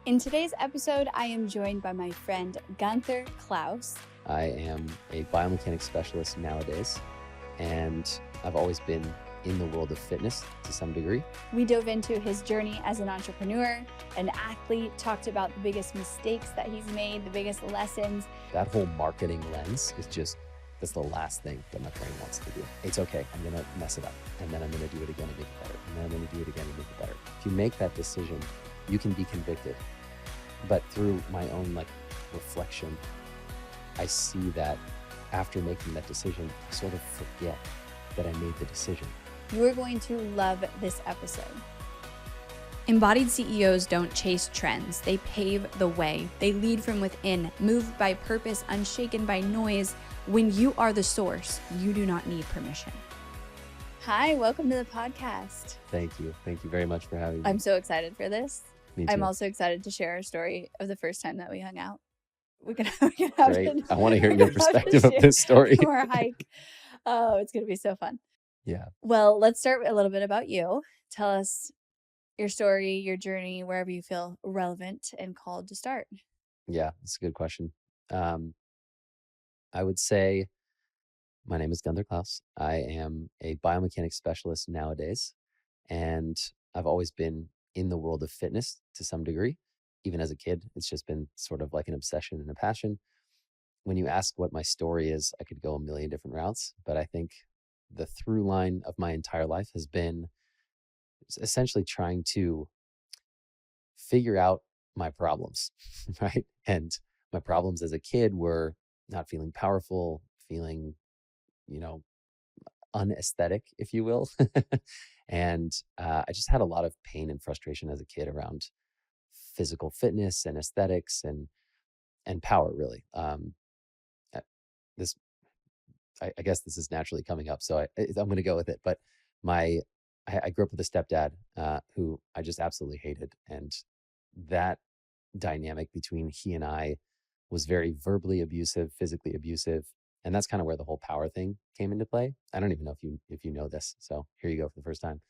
In today's episode, I am joined by my friend Gunther Klaus. I am a biomechanics specialist nowadays, and I've always been in the world of fitness to some degree. We dove into his journey as an entrepreneur, an athlete, talked about the biggest mistakes that he's made, the biggest lessons. That whole marketing lens is that's the last thing that my brain wants to do. It's okay, I'm gonna mess it up, and then I'm gonna do it again and make it better, and then I'm gonna do it again and make it better. If you make that decision, you can be convicted. But through my own reflection, I see that after making that decision, I sort of forget that I made the decision. You are going to love this episode. Embodied CEOs don't chase trends. They pave the way. They lead from within, moved by purpose, unshaken by noise. When you are the source, you do not need permission. Hi, welcome to the podcast. Thank you. Thank you very much for having me. I'm so excited for this. Me too. I'm also excited to share our story of the first time that we hung out. We can have Great. I want to hear your perspective of this story. Our hike. Oh, it's going to be so fun. Yeah. Well, let's start with a little bit about you. Tell us your story, your journey, wherever you feel relevant and called to start. Yeah, that's a good question. I would say my name is Gunther Klaus. I am a biomechanics specialist nowadays, and I've always been in the world of fitness to some degree. Even as a kid, it's just been sort of like an obsession and a passion. When you ask what my story is, I could go a million different routes, but I think the through line of my entire life has been essentially trying to figure out my problems, right? And my problems as a kid were not feeling powerful, feeling, unaesthetic, if you will. And I just had a lot of pain and frustration as a kid around physical fitness and aesthetics and power, really. This, I guess, this is naturally coming up, so I'm going to go with it. But I grew up with a stepdad who I just absolutely hated, and that dynamic between he and I was very verbally abusive, physically abusive, and that's kind of where the whole power thing came into play. I don't even know if you know this, so here you go for the first time.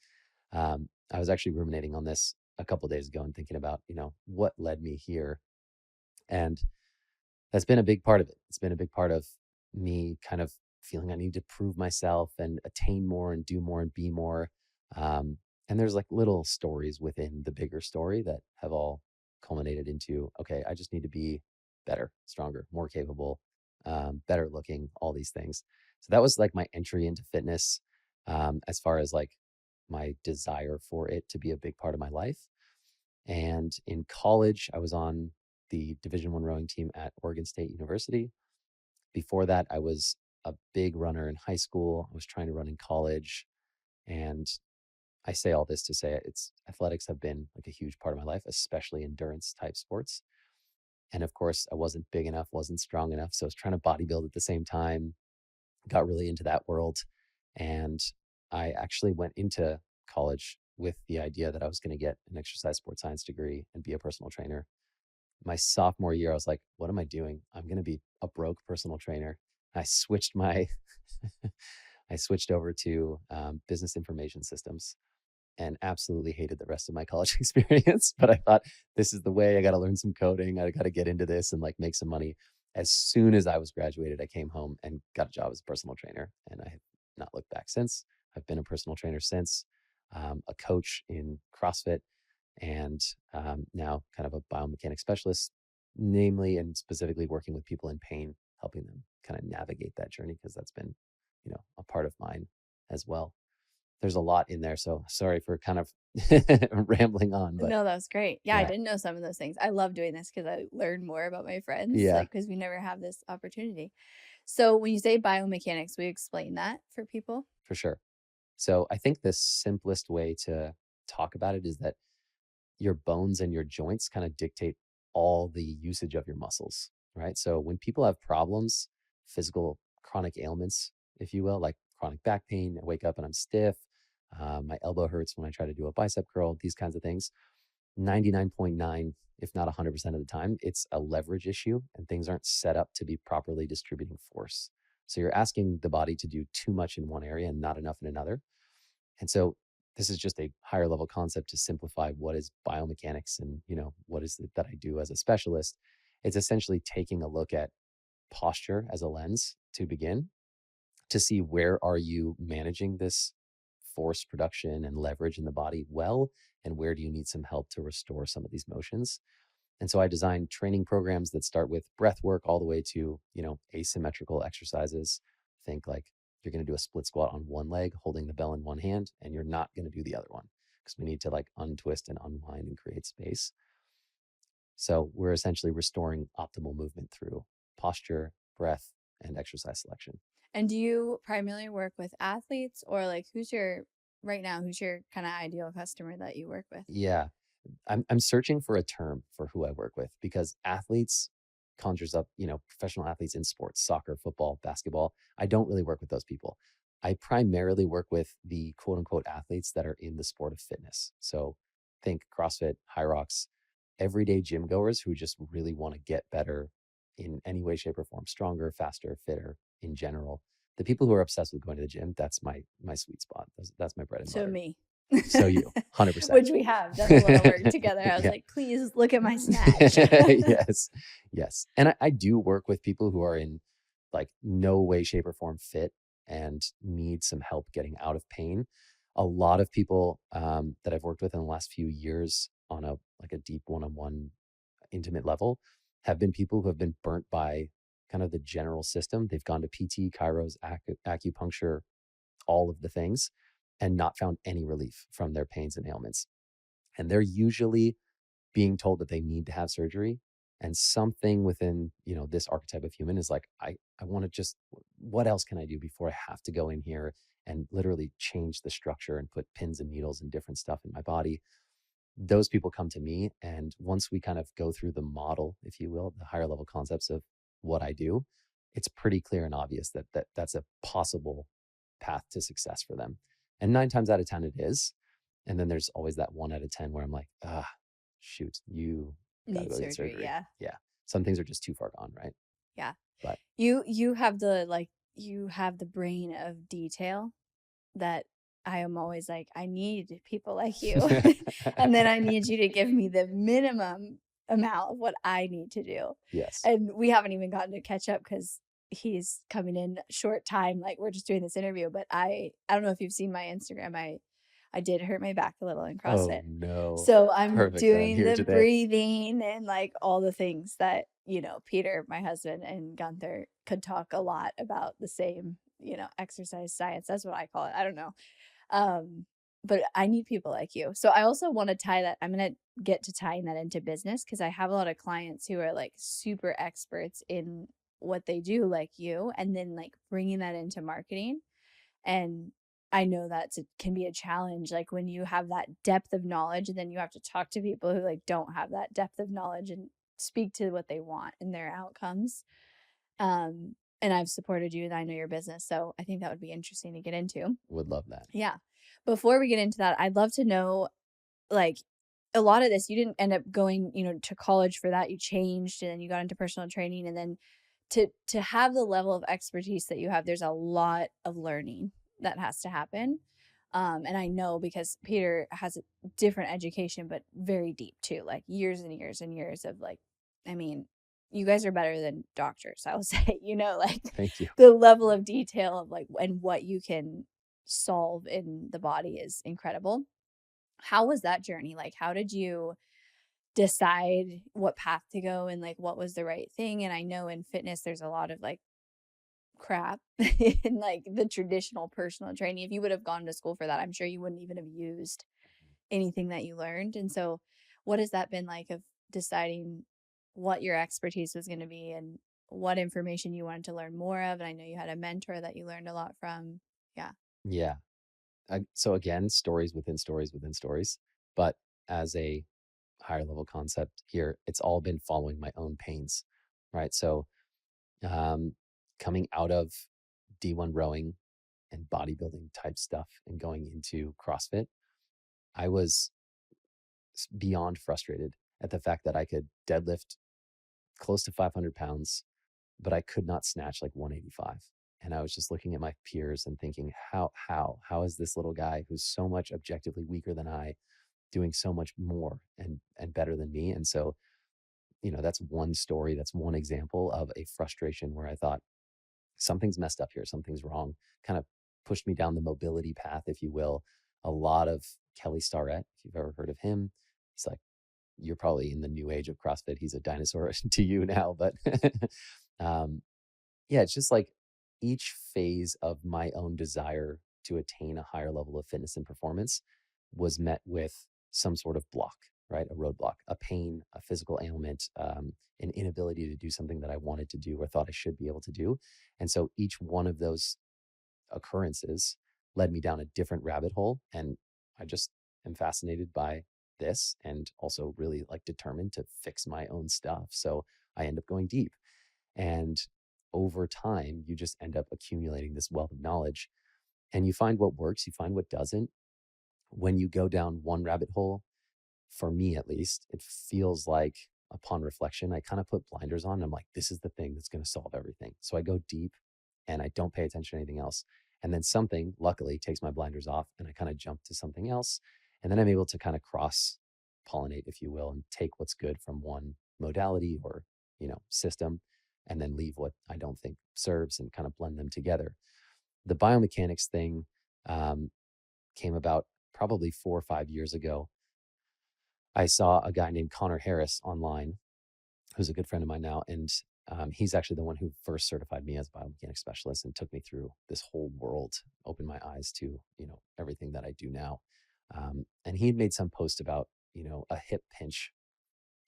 I was actually ruminating on this a couple of days ago and thinking about, what led me here. And that's been a big part of it. It's been a big part of me kind of feeling I need to prove myself and attain more and do more and be more. And there's little stories within the bigger story that have all culminated into, okay, I just need to be better, stronger, more capable, better looking, all these things. So that was my entry into fitness, as far as my desire for it to be a big part of my life. And in college, I was on the Division I rowing team at Oregon State University. Before that, I was a big runner in high school. I was trying to run in college. And I say all this to say athletics have been a huge part of my life, especially endurance type sports. And of course, I wasn't big enough, wasn't strong enough. So I was trying to bodybuild at the same time, got really into that world. And I actually went into college with the idea that I was going to get an exercise sports science degree and be a personal trainer. My sophomore year, I was like, what am I doing? I'm going to be a broke personal trainer. I switched I switched over to business information systems and absolutely hated the rest of my college experience. But I thought, this is the way. I got to learn some coding. I got to get into this and make some money. As soon as I was graduated, I came home and got a job as a personal trainer, and I have not looked back since. I've been a personal trainer since, a coach in CrossFit, and now kind of a biomechanics specialist, namely and specifically working with people in pain, helping them kind of navigate that journey, because that's been, a part of mine as well. There's a lot in there, so sorry for kind of rambling on. But no, that was great. Yeah, I didn't know some of those things. I love doing this because I learn more about my friends. Yeah, because we never have this opportunity. So when you say biomechanics, will you explain that for people? for sure. So I think the simplest way to talk about it is that your bones and your joints kind of dictate all the usage of your muscles, right? So when people have problems, physical chronic ailments, if you will, like chronic back pain, I wake up and I'm stiff, my elbow hurts when I try to do a bicep curl, these kinds of things, 99.9, if not 100% of the time, it's a leverage issue, and things aren't set up to be properly distributing force. So you're asking the body to do too much in one area and not enough in another. And so this is just a higher level concept to simplify what is biomechanics and, what is it that I do as a specialist. It's essentially taking a look at posture as a lens to begin, to see where are you managing this force production and leverage in the body well, and where do you need some help to restore some of these motions. And so I designed training programs that start with breath work all the way to, asymmetrical exercises. Think like you're going to do a split squat on one leg, holding the bell in one hand, and you're not going to do the other one because we need to like untwist and unwind and create space. So we're essentially restoring optimal movement through posture, breath, and exercise selection. And do you primarily work with athletes, or like who's your kind of ideal customer that you work with? Yeah. I'm searching for a term for who I work with, because athletes conjures up, professional athletes in sports, soccer, football, basketball. I don't really work with those people. I primarily work with the quote unquote athletes that are in the sport of fitness. So think CrossFit, High Rocks, everyday gym goers who just really want to get better in any way, shape, or form, stronger, faster, fitter in general. The people who are obsessed with going to the gym, that's my sweet spot. That's my bread and So butter. me. So you, 100%. Which we have definitely want to work together. I was Yeah. like, please look at my snatch. Yes. And I do work with people who are in like no way, shape, or form fit and need some help getting out of pain. A lot of people that I've worked with in the last few years on a deep one-on-one intimate level have been people who have been burnt by kind of the general system. They've gone to PT, chiros, acupuncture, all of the things, and not found any relief from their pains and ailments. And they're usually being told that they need to have surgery. And something within, this archetype of human is like, I want to just, what else can I do before I have to go in here and literally change the structure and put pins and needles and different stuff in my body? Those people come to me. And once we kind of go through the model, if you will, the higher level concepts of what I do, it's pretty clear and obvious that that's a possible path to success for them. And 9 times out of 10, it is. And then there's always that 1 out of 10 where I'm like, shoot, you got to Need go get surgery. surgery. Yeah. Yeah. Some things are just too far gone, right? Yeah. But You have the brain of detail that I am always like, I need people like you. And then I need you to give me the minimum amount of what I need to do. yes. And we haven't even gotten to catch up because he's coming in short time. Like we're just doing this interview, but I don't know if you've seen my Instagram. I did hurt my back a little in Oh CrossFit. no. So I'm Perfect. I'm doing here the today. breathing and like all the things that, Peter, my husband, and Gunther could talk a lot about the same, exercise science. That's what I call it. I don't know. But I need people like you. So I also want to tie that. I'm going to get to tying that into business because I have a lot of clients who are like super experts in what they do, like you, and then like bringing that into marketing. And I know can be a challenge, like when you have that depth of knowledge and then you have to talk to people who like don't have that depth of knowledge and speak to what they want and their outcomes. And I've supported you and I know your business. So I think that would be interesting to get into. Would love that. Yeah. Before we get into that, I'd love to know, like, a lot of this, you didn't end up going, to college for that. You changed and then you got into personal training. And then to have the level of expertise that you have, there's a lot of learning that has to happen. And I know because Peter has a different education, but very deep too, like years and years and years of like, I mean, you guys are better than doctors, I will say, like Thank you. the level of detail of like, and what you can solve in the body is incredible. How was that journey? Like, how did you decide what path to go and like what was the right thing? And I know in fitness, there's a lot of like crap in like the traditional personal training. If you would have gone to school for that, I'm sure you wouldn't even have used anything that you learned. And so, what has that been like of deciding what your expertise was going to be and what information you wanted to learn more of? And I know you had a mentor that you learned a lot from. Yeah. Yeah. So again, stories within stories within stories. But as a higher level concept here, it's all been following my own pains, right? So coming out of D1 rowing and bodybuilding type stuff and going into CrossFit, I was beyond frustrated at the fact that I could deadlift close to 500 pounds, but I could not snatch like 185. And I was just looking at my peers and thinking, how is this little guy who's so much objectively weaker than I doing so much more and better than me? And so, that's one story, that's one example of a frustration where I thought something's messed up here, something's wrong, kind of pushed me down the mobility path, if you will. A lot of Kelly Starrett, if you've ever heard of him, he's like, you're probably in the new age of CrossFit. He's a dinosaur to you now, but um, yeah, it's just like each phase of my own desire to attain a higher level of fitness and performance was met with some sort of block, right? A roadblock, a pain, a physical ailment, an inability to do something that I wanted to do or thought I should be able to do. And so each one of those occurrences led me down a different rabbit hole. And I just am fascinated by this and also really like determined to fix my own stuff. So I end up going deep. And over time, you just end up accumulating this wealth of knowledge and you find what works, you find what doesn't. When you go down one rabbit hole, for me at least, it feels like upon reflection, I kind of put blinders on. And I'm like, this is the thing that's going to solve everything. So I go deep and I don't pay attention to anything else. And then something luckily takes my blinders off and I kind of jump to something else. And then I'm able to kind of cross pollinate, if you will, and take what's good from one modality or, system and then leave what I don't think serves and kind of blend them together. The biomechanics thing came about probably 4 or 5 years ago. I saw a guy named Connor Harris online, who's a good friend of mine now, and he's actually the one who first certified me as a biomechanics specialist and took me through this whole world, opened my eyes to everything that I do now. And he had made some post about a hip pinch,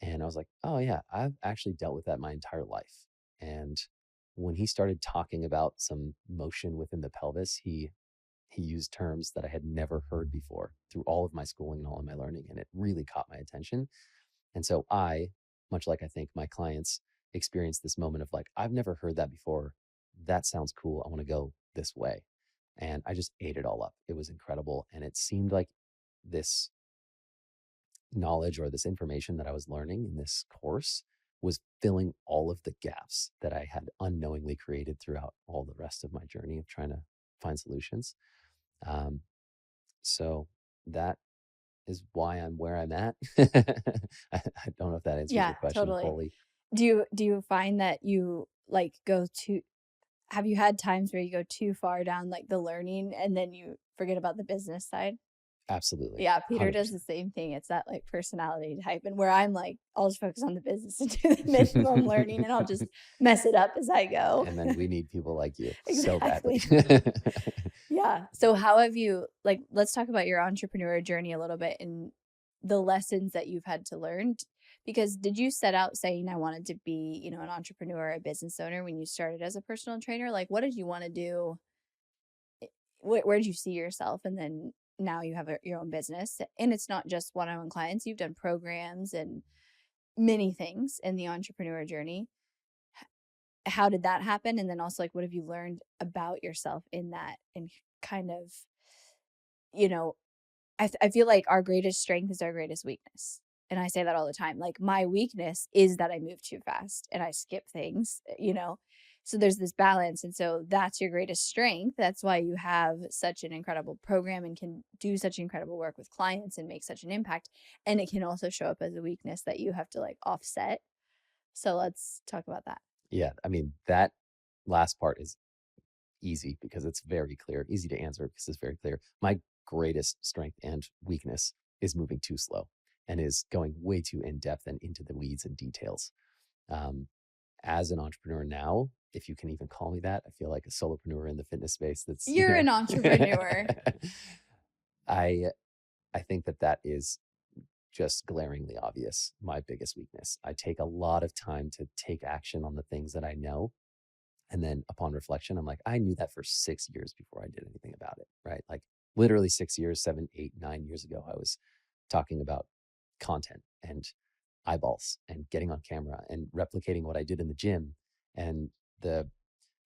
and I was like, oh yeah, I've actually dealt with that my entire life. And when he started talking about some motion within the pelvis, he used terms that I had never heard before through all of my schooling and all of my learning, and it really caught my attention. And so I, much like I think my clients, experienced this moment of like, I've never heard that before. That sounds cool. I want to go this way. And I just ate it all up. It was incredible. And it seemed like this knowledge or this information that I was learning in this course was filling all of the gaps that I had unknowingly created throughout all the rest of my journey of trying to find solutions. So that is why I'm where I'm at. I don't know if that answers Yeah, your question totally. fully. Do you find that you like have you had times where you go too far down like the learning and then you forget about the business side? Absolutely. Yeah, Peter does 100%. the same thing. It's that like personality type, and where I'm like, I'll just focus on the business and do the minimum learning, and I'll just mess it up as I go. And then we need people like you so badly. Exactly. Yeah. So how have you like let's talk about your entrepreneur journey a little bit and the lessons that you've had to learn. Because did you set out saying I wanted to be, an entrepreneur, a business owner when you started as a personal trainer? Like what did you want to do? Where did you see yourself? And then now you have your own business. And it's not just one-on-one clients. You've done programs and many things in the entrepreneur journey. How did that happen? And then also like what have you learned about yourself in that and kind of, you know, I feel like our greatest strength is our greatest weakness. And I say that all the time. Like my weakness is that I move too fast and I skip things. So there's this balance. And so that's your greatest strength. That's why you have such an incredible program and can do such incredible work with clients and make such an impact. And it can also show up as a weakness that you have to like offset. So let's talk about that. Yeah. I mean, that last part is easy because it's very clear, easy to answer because it's very clear. My greatest strength and weakness is moving too slow and is going way too in depth and into the weeds and details. As an entrepreneur now, if you can even call me that, I feel like a solopreneur in the fitness space. You're an entrepreneur. I I think that is just glaringly obvious. My biggest weakness. I take a lot of time to take action on the things that I know. And then upon reflection, I'm like, I knew that for 6 years before I did anything about it. Right. Like literally 6 years, 7, 8, 9 years ago, I was talking about content and eyeballs and getting on camera and replicating what I did in the gym. And the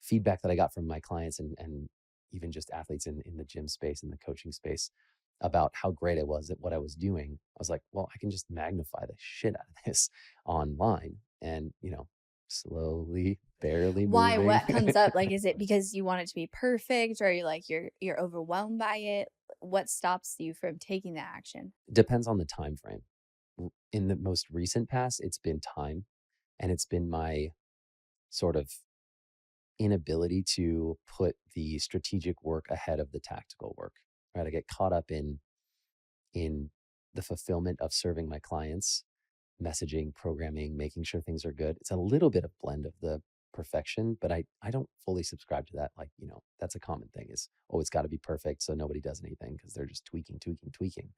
feedback that I got from my clients and even just athletes in the gym space and the coaching space about how great I was at what I was doing, I was like, well, I can just magnify the shit out of this online and, slowly, barely Why? moving. What comes up? Like, is it because you want it to be perfect, or you're like you're overwhelmed by it? What stops you from taking the action? Depends on the time frame. In the most recent past, it's been time, and it's been my sort of inability to put the strategic work ahead of the tactical work. Right? I get caught up in the fulfillment of serving my clients, messaging, programming, making sure things are good. It's a little bit of blend of the perfection, but I don't fully subscribe to that. Like, that's a common thing is, oh, it's got to be perfect so nobody does anything because they're just tweaking, tweaking, tweaking.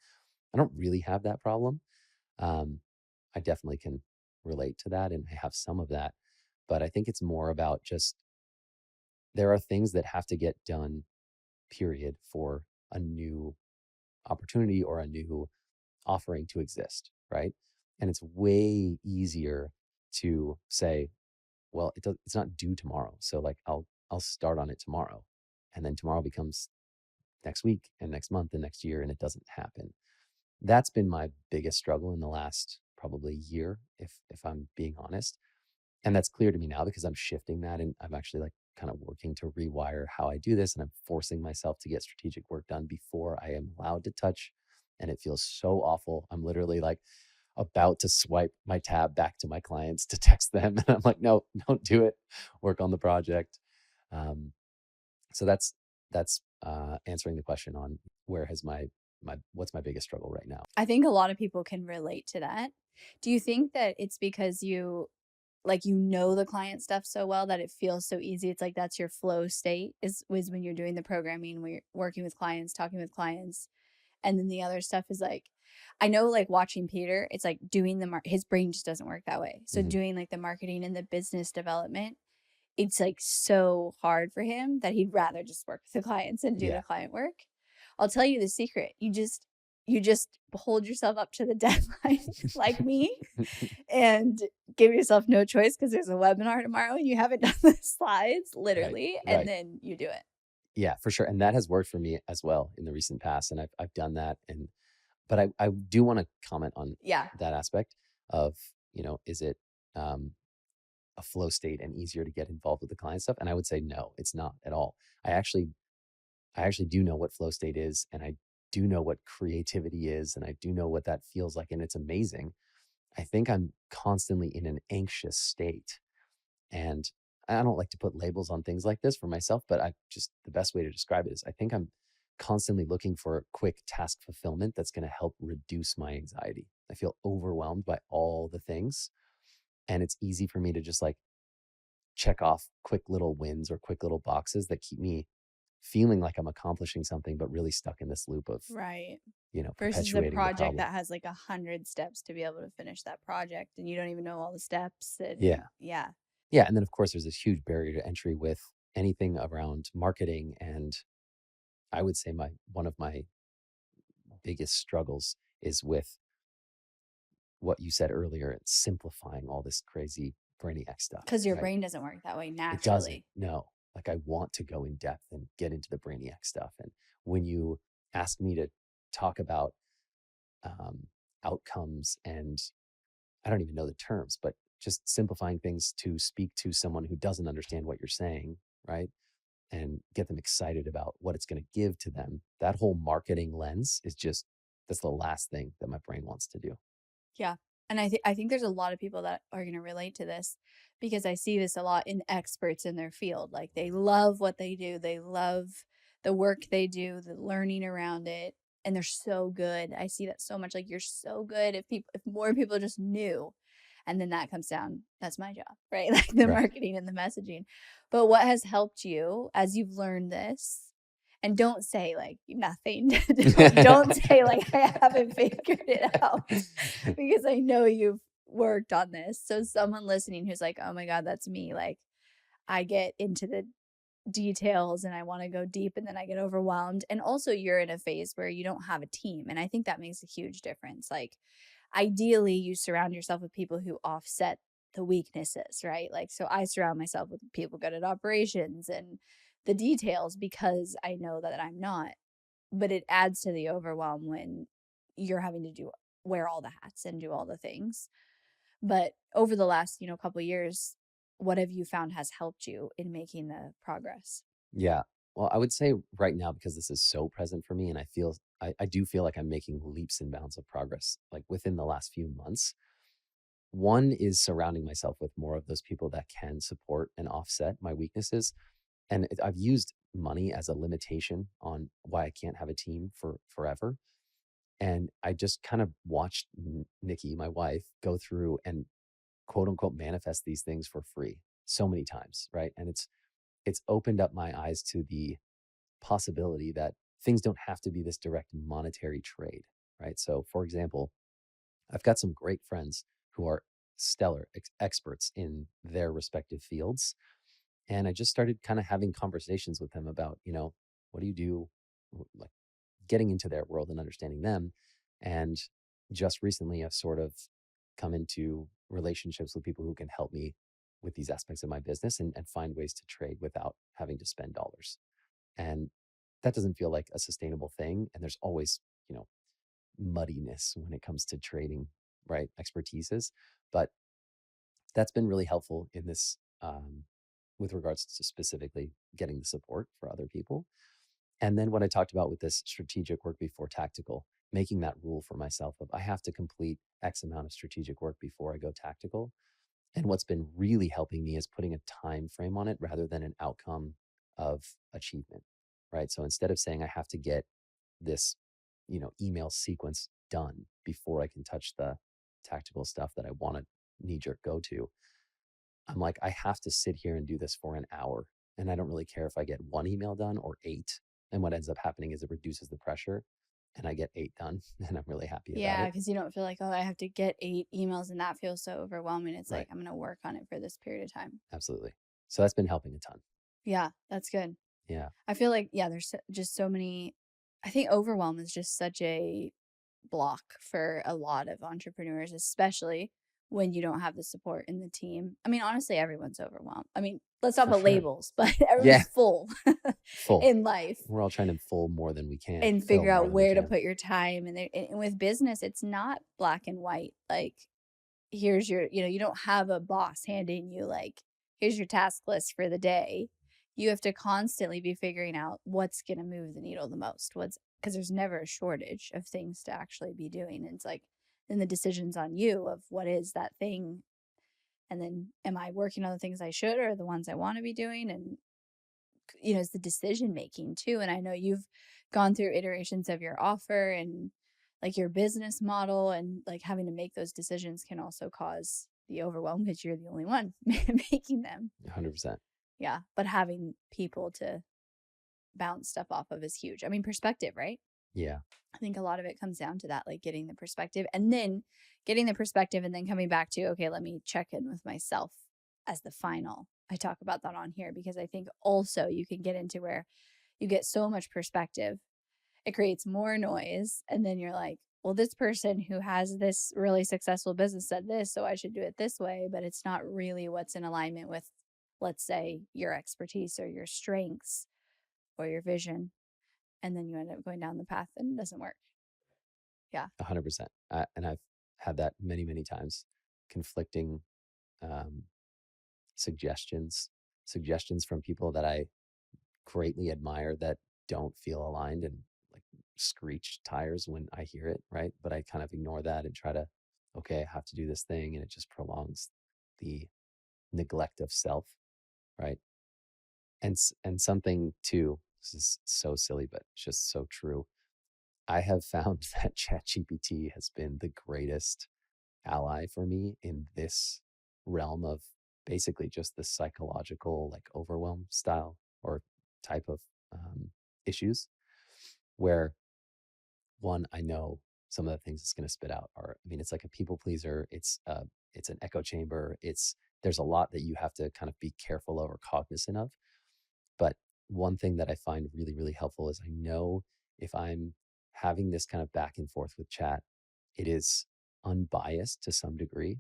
I don't really have that problem. Um, I definitely can relate to that and I have some of that, but I think it's more about just there are things that have to get done, period, for a new opportunity or a new offering to exist, right? And it's way easier to say, well, it's not due tomorrow, so like I'll start on it tomorrow, and then tomorrow becomes next week and next month and next year, and it doesn't happen. That's been my biggest struggle in the last probably year, if I'm being honest. And that's clear to me now because I'm shifting that and I'm actually like kind of working to rewire how I do this. And I'm forcing myself to get strategic work done before I am allowed to touch. And it feels so awful. I'm literally like about to swipe my tab back to my clients to text them. And I'm like, no, don't do it. Work on the project. Um, so that's answering the question on where has my what's my biggest struggle right now. I think a lot of people can relate to that. Do you think that it's because you know the client stuff so well that it feels so easy? It's like that's your flow state is when you're doing the programming, when you're working with clients, talking with clients, and then the other stuff is like, I know like watching Peter, it's like doing his brain just doesn't work that way. So Hmm. doing like the marketing and the business development, it's like so hard for him that he'd rather just work with the clients and do Yeah. the client work. I'll tell you the secret. You just hold yourself up to the deadline like me and give yourself no choice because there's a webinar tomorrow and you haven't done the slides Right. literally, and Right. then you do it. Yeah, for sure. And that has worked for me as well in the recent past. And I've done that. And but I do want to comment on Yeah. that aspect of, is it a flow state and easier to get involved with the client stuff? And I would say no, it's not at all. I actually I actually do know what flow state is, and I do know what creativity is, and I do know what that feels like, and it's amazing. I think I'm constantly in an anxious state. And I don't like to put labels on things like this for myself, but I just the best way to describe it is I think I'm constantly looking for quick task fulfillment that's going to help reduce my anxiety. I feel overwhelmed by all the things, and it's easy for me to just like check off quick little wins or quick little boxes that keep me feeling like I'm accomplishing something, but really stuck in this loop of, Right. Versus a perpetuating the project problem. that has like 100 steps to be able to finish that project and you don't even know all the steps. And Yeah. yeah. Yeah. And then, of course, there's this huge barrier to entry with anything around marketing. And I would say one of my biggest struggles is with what you said earlier, it's simplifying all this crazy brainiac stuff, Because your right? brain doesn't work that way It doesn't. naturally. No. Like I want to go in depth and get into the brainiac stuff. And when you ask me to talk about um, outcomes and I don't even know the terms, but just simplifying things to speak to someone who doesn't understand what you're saying, right? And get them excited about what it's going to give to them. That whole marketing lens is just, that's the last thing that my brain wants to do. Yeah. And I think there's a lot of people that are going to relate to this because I see this a lot in experts in their field. Like they love what they do. They love the work they do, the learning around it, and they're so good. I see that so much. Like you're so good. If more people just knew, and then that comes down, that's my job, right? Like the Right. marketing and the messaging. But what has helped you as you've learned this? And don't say like nothing. Don't say like I haven't figured it out because I know you've worked on this. So someone listening who's like, "Oh my god, that's me." Like I get into the details and I want to go deep and then I get overwhelmed. And also you're in a phase where you don't have a team, and I think that makes a huge difference. Like ideally you surround yourself with people who offset the weaknesses, right? Like so I surround myself with people good at operations and the details because I know that I'm not. But it adds to the overwhelm when you're having to do wear all the hats and do all the things. But over the last, couple of years, what have you found has helped you in making the progress? Yeah. Well, I would say right now, because this is so present for me, and I do feel like I'm making leaps and bounds of progress, like within the last few months. One is surrounding myself with more of those people that can support and offset my weaknesses. And I've used money as a limitation on why I can't have a team for forever. And I just kind of watched Nikki, my wife, go through and quote unquote manifest these things for free so many times, right? And it's opened up my eyes to the possibility that things don't have to be this direct monetary trade, right? So, for example, I've got some great friends who are stellar experts in their respective fields. And I just started kind of having conversations with them about, what do you do? Like getting into their world and understanding them. And just recently, I've sort of come into relationships with people who can help me with these aspects of my business and find ways to trade without having to spend dollars. And that doesn't feel like a sustainable thing. And there's always, you know, muddiness when it comes to trading, right? Expertises. But that's been really helpful in this, with regards to specifically getting the support for other people. And then what I talked about with this strategic work before tactical, making that rule for myself of I have to complete X amount of strategic work before I go tactical. And what's been really helping me is putting a time frame on it rather than an outcome of achievement, right? So instead of saying I have to get this, email sequence done before I can touch the tactical stuff that I want to knee jerk go to, I'm like, I have to sit here and do this for an hour. And I don't really care if I get one email done or eight. And what ends up happening is it reduces the pressure and I get eight done and I'm really happy about Yeah, it. because you don't feel like, oh, I have to get 8 emails and that feels so overwhelming. It's Right. like, I'm going to work on it for this period of time. Absolutely. So that's been helping a ton. Yeah, that's good. Yeah. I feel like, yeah, just so many. I think overwhelm is just such a block for a lot of entrepreneurs, especially when you don't have the support in the team. I mean, honestly, everyone's overwhelmed. I mean, let's not For put sure. labels, but Yeah. everyone's full Full. in life We're all trying to full more than we can, and fill figure more out than we where to can. put your time. And with business, it's not black and white. Like, here's your, you don't have a boss handing you, like, here's your task list for the day. You have to constantly be figuring out what's going to move the needle the most. What's, because there's never a shortage of things to actually be doing. And it's like, then the decision's on you of what is that thing. And then am I working on the things I should or the ones I want to be doing? And, it's the decision making too. And I know you've gone through iterations of your offer and like your business model, and like having to make those decisions can also cause the overwhelm because you're the only one making them. 100%. Yeah. But having people to bounce stuff off of is huge. I mean, perspective, right? Yeah. I think a lot of it comes down to that, like getting the perspective and then getting the perspective and then coming back to, okay, let me check in with myself as the final. I talk about that on here because I think also you can get into where you get so much perspective, it creates more noise. And then you're like, well, this person who has this really successful business said this, so I should do it this way. But it's not really what's in alignment with, let's say, your expertise or your strengths or your vision. And then you end up going down the path and it doesn't work. Yeah. 100%. And I've had that many, many times. Conflicting um, suggestions from people that I greatly admire that don't feel aligned and like screech tires when I hear it, right? But I kind of ignore that and try to, okay, I have to do this thing. And it just prolongs the neglect of self, right? And something too, this is so silly, but it's just so true. I have found that ChatGPT has been the greatest ally for me in this realm of basically just the psychological, like overwhelm style or type of issues, where one, I know some of the things it's going to spit out are, I mean, it's like a people pleaser. It's an echo chamber. There's a lot that you have to kind of be careful of or cognizant of. But one thing that I find really, really helpful is I know if I'm having this kind of back and forth with chat, it is unbiased to some degree,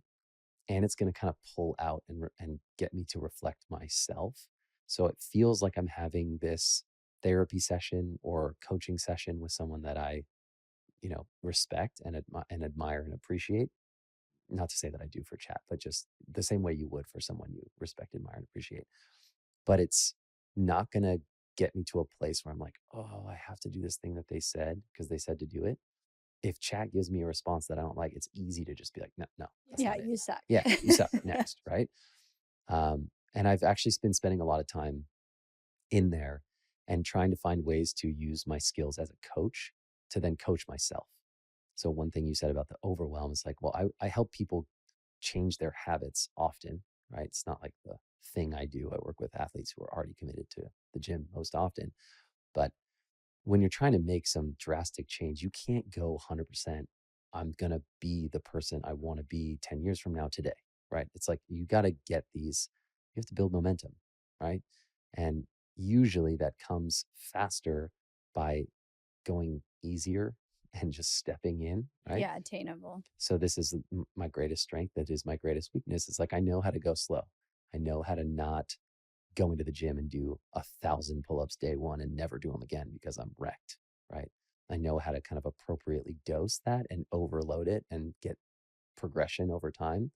and it's going to kind of pull out and get me to reflect myself. So it feels like I'm having this therapy session or coaching session with someone that I, respect and admire and appreciate. not to say that I do for chat, but just the same way you would for someone you respect, admire, and appreciate. But it's not going to get me to a place where I'm like, oh, I have to do this thing that they said because they said to do it. If chat gives me a response that I don't like, it's easy to just be like, no, that's Yeah, not it. you suck. Yeah, you suck. Next, right? And I've actually been spending a lot of time in there and trying to find ways to use my skills as a coach to then coach myself. So one thing you said about the overwhelm is like, well, I help people change their habits often, right? It's not like the thing I do. I work with athletes who are already committed to the gym most often. But when you're trying to make some drastic change, you can't go 100%. I'm going to be the person I want to be 10 years from now today, right? It's like you got to get these, you have to build momentum, right? And usually that comes faster by going easier and just stepping in, right? Yeah, attainable. So this is my greatest strength. That is my greatest weakness. It's like I know how to go slow. I know how to not go into the gym and do 1,000 pull-ups day one and never do them again because I'm wrecked, right? I know how to kind of appropriately dose that and overload it and get progression over time.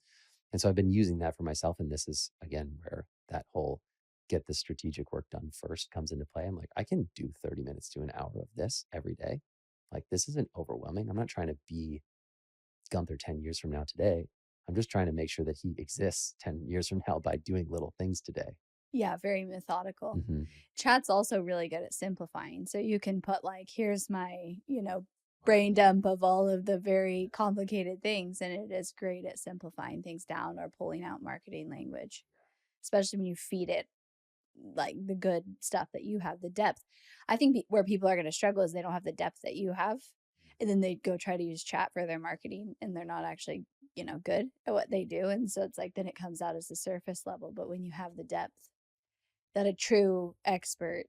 And so I've been using that for myself. And this is, again, where that whole get the strategic work done first comes into play. I'm like, I can do 30 minutes to an hour of this every day. Like, this isn't overwhelming. I'm not trying to be Gunther 10 years from now today. I'm just trying to make sure that he exists 10 years from now by doing little things today. Yeah, very methodical. Mm-hmm. Chat's also really good at simplifying. So you can put like, here's my, brain dump of all of the very complicated things. And it is great at simplifying things down or pulling out marketing language, especially when you feed it like the good stuff that you have, the depth. I think where people are going to struggle is they don't have the depth that you have. And then they go try to use chat for their marketing and they're not actually, good at what they do. And so it's like, then it comes out as the surface level. But when you have the depth that a true expert,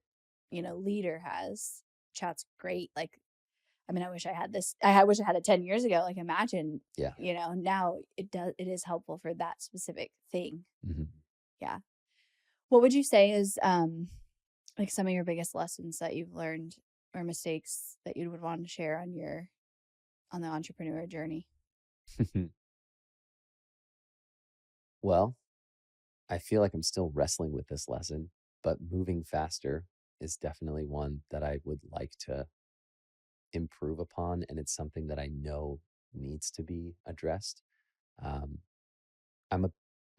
leader has, chat's great. Like, I mean, I wish I had this. I wish I had it 10 years ago. Like, imagine, Yeah. Now it is helpful for that specific thing. Mm-hmm. Yeah. What would you say is like some of your biggest lessons that you've learned or mistakes that you would want to share on the entrepreneur journey? Well, I feel like I'm still wrestling with this lesson, but moving faster is definitely one that I would like to improve upon. And it's something that I know needs to be addressed. Um, I'm a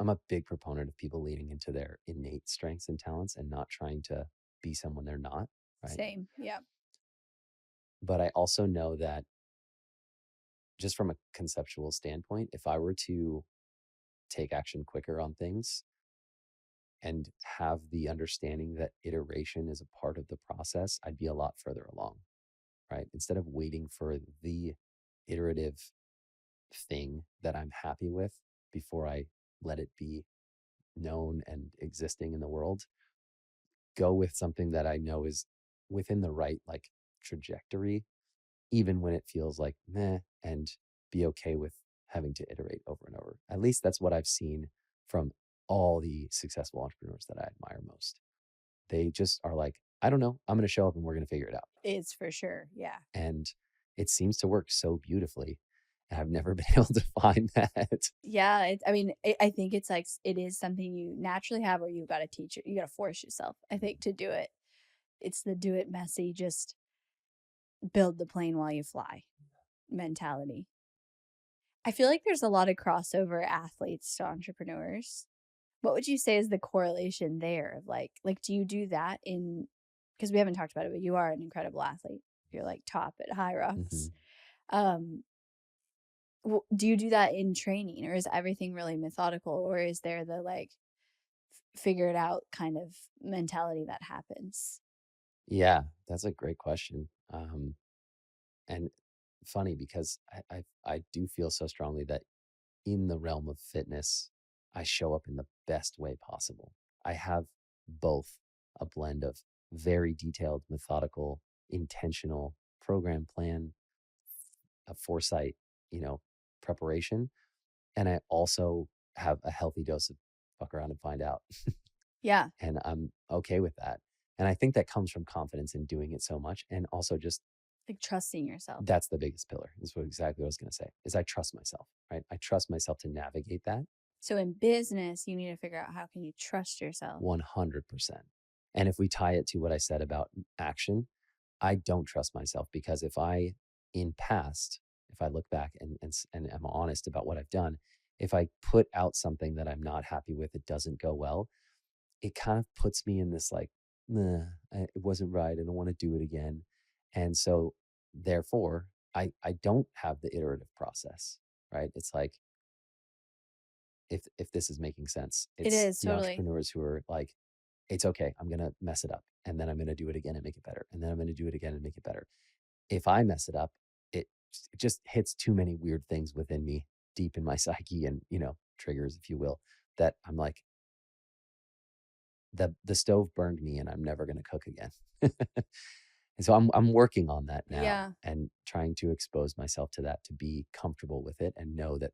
I'm a big proponent of people leaning into their innate strengths and talents and not trying to be someone they're not, right? Same. Yeah. But I also know that just from a conceptual standpoint, if I were to take action quicker on things and have the understanding that iteration is a part of the process, I'd be a lot further along, right? Instead of waiting for the iterative thing that I'm happy with before I let it be known and existing in the world, go with something that I know is within the right like trajectory, even when it feels like meh, and be okay with having to iterate over and over. At least that's what I've seen from all the successful entrepreneurs that I admire most. They just are like, I don't know, I'm going to show up and we're going to figure it out. It's for sure. Yeah. And it seems to work so beautifully. And I've never been able to find that. Yeah. I think it's like, it is something you naturally have, or you got to teach it. You got to force yourself, I think, to do it. It's the do it messy, just build the plane while you fly mentality. I feel like there's a lot of crossover athletes to entrepreneurs. What would you say is the correlation there of like do you do that because we haven't talked about it, but you are an incredible athlete. You're like top at High Rocks. Mm-hmm. Do you do that in training, or is everything really methodical, or is there the like figure it out kind of mentality that happens? Yeah, that's a great question. And funny because I do feel so strongly that in the realm of fitness, I show up in the best way possible. I have both a blend of very detailed, methodical, intentional program plan, a foresight, preparation. And I also have a healthy dose of fuck around and find out. Yeah. And I'm okay with that. And I think that comes from confidence in doing it so much. And also just Like trusting yourself. That's the biggest pillar, is what exactly what I was going to say, is I trust myself, right? I trust myself to navigate that So in business, you need to figure out how can you trust yourself. 100%. And if we tie it to what I said about action, I don't trust myself, because if I, in past, if I look back and am honest about what I've done, if I put out something that I'm not happy with, it doesn't go well, it kind of puts me in this like, nah, it wasn't right. I don't want to do it again. And so therefore, I don't have the iterative process, right? It's like, if this is making sense, It it's is the totally. entrepreneurs who are like, it's okay, I'm gonna mess it up, and then I'm gonna do it again and make it better, and then I'm gonna do it again and make it better. If I mess it up, it, it just hits too many weird things within me, deep in my psyche, and triggers, if you will, that I'm like, the stove burned me, and I'm never gonna cook again. And so I'm working on that now, Yeah. and trying to expose myself to that, to be comfortable with it and know that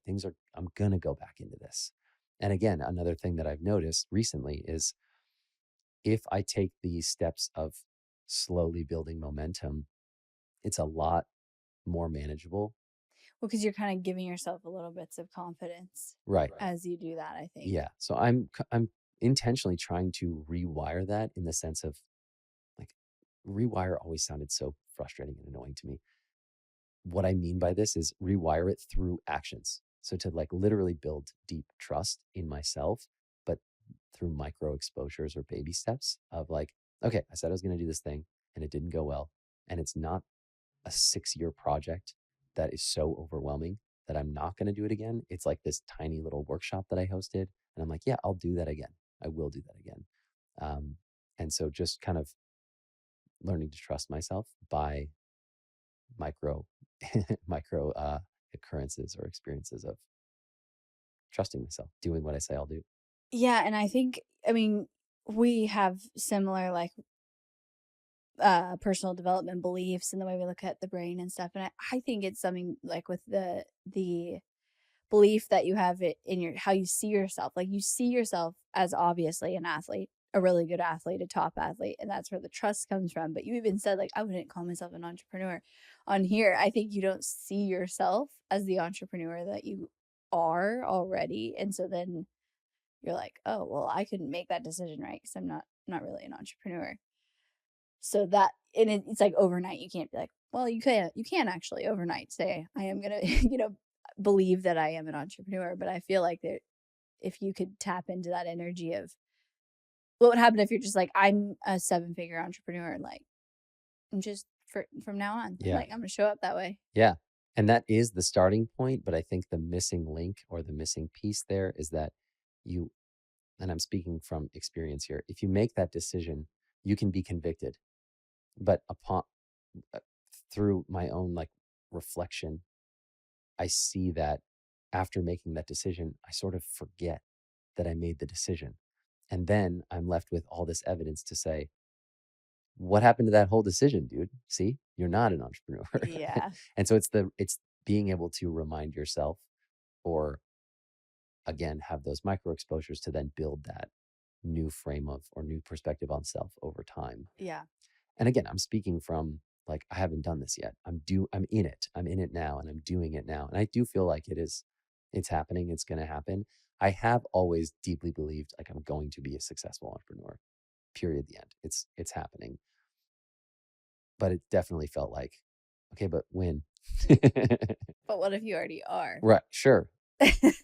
I'm gonna go back into this. And again, another thing that I've noticed recently is, if I take these steps of slowly building momentum, it's a lot more manageable. Well, because you're kind of giving yourself a little bits of confidence Right. as you do that, I think. Yeah. So I'm intentionally trying to rewire that, in the sense of, like, rewire always sounded so frustrating and annoying to me. What I mean by this is rewire it through actions. So to, like, literally build deep trust in myself, but through micro exposures or baby steps of, like, okay, I said I was going to do this thing and it didn't go well. And it's not a 6-year project that is so overwhelming that I'm not going to do it again. It's like this tiny little workshop that I hosted. And I'm like, yeah, I'll do that again. I will do that again. Um, and so just kind of learning to trust myself by micro, micro occurrences or experiences of trusting myself, doing what I say I'll do. Yeah. And I think, I mean, we have similar like personal development beliefs and the way we look at the brain and stuff. And I think it's something like with the belief that you have it in your how you see yourself. Like you see yourself as obviously an athlete, a really good athlete, a top athlete, and that's where the trust comes from. But you even said like I wouldn't call myself an entrepreneur. On here, I think you don't see yourself as the entrepreneur that you are already, and so then you're like, oh well, I couldn't make that decision right because I'm not really an entrepreneur. So that and it's like overnight. You can't be like, well, you can actually overnight say I am gonna believe that I am an entrepreneur. But I feel like that if you could tap into that energy of what would happen if you're just like, I'm a 7-figure entrepreneur and like I'm just from now on, Yeah. like I'm gonna show up that way. Yeah. And that is the starting point. But I think the missing link, or the missing piece there, is that you, and I'm speaking from experience here, if you make that decision, you can be convicted. But uh, through my own, like, reflection, I see that after making that decision, I sort of forget that I made the decision. And then I'm left with all this evidence to say, what happened to that whole decision, dude? See, you're not an entrepreneur. Yeah. And so it's being able to remind yourself, or again, have those micro exposures to then build that new frame of, or new perspective on self over time. Yeah. And again, I'm speaking from, like, I haven't done this yet. I'm in it. I'm in it now, and I'm doing it now. And I do feel like it's happening. It's going to happen. I have always deeply believed, like, I'm going to be a successful entrepreneur. Period. The end. It's happening. But it definitely felt like, okay, but when? But what if you already are? Right. Sure.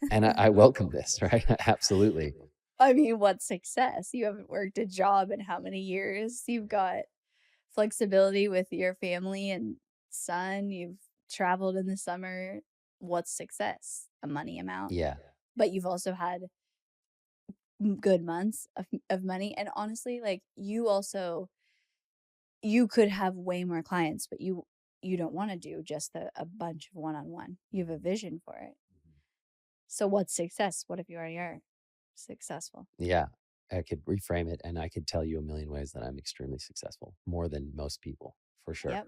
And I welcome this, right? Absolutely. I mean, what's success? You haven't worked a job in how many years? You've got flexibility with your family and son. You've traveled in the summer. What's success? A money amount. Yeah. But you've also had good months of money. And honestly, like you could have way more clients, but you don't want to do just a bunch of one-on-one. You have a vision for it. So what's success? What if you already are successful? Yeah. I could reframe it, and I could tell you a million ways that I'm extremely successful, more than most people, for sure. Yep.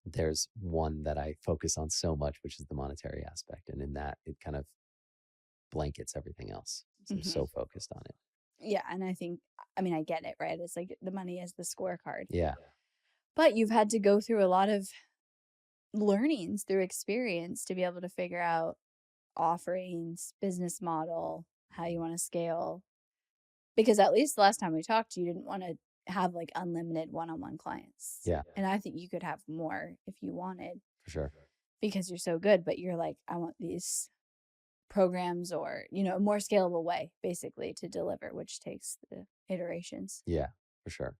There's one that I focus on so much, which is the monetary aspect. And in that, it kind of blankets everything else. So I'm so focused on it. Yeah, and I mean I get it, right? It's like the money is the scorecard. Yeah. But you've had to go through a lot of learnings through experience to be able to figure out offerings, business model, how you want to scale. Because at least the last time we talked, you didn't want to have like unlimited one-on-one clients. Yeah, And I think you could have more if you wanted for sure. because you're so good, but you're like, I want these programs or, a more scalable way basically to deliver, which takes the iterations. Yeah, for sure.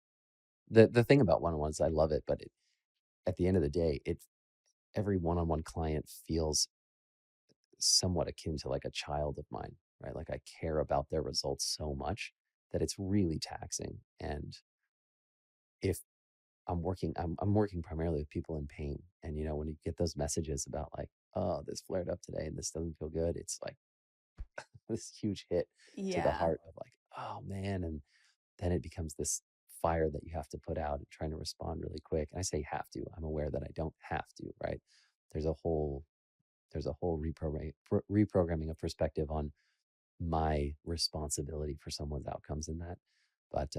The thing about one-on-ones, I love it, but at the end of the day, every one-on-one client feels somewhat akin to like a child of mine, right? Like I care about their results so much that it's really taxing. And if I'm working primarily with people in pain. And when you get those messages about like, oh, this flared up today and this doesn't feel good, it's like this huge hit to the Yeah. heart of like, oh man. And then it becomes this fire that you have to put out and trying to respond really quick. And I say have to. I'm aware that I don't have to, right? There's a whole reprogramming of perspective on my responsibility for someone's outcomes in that. But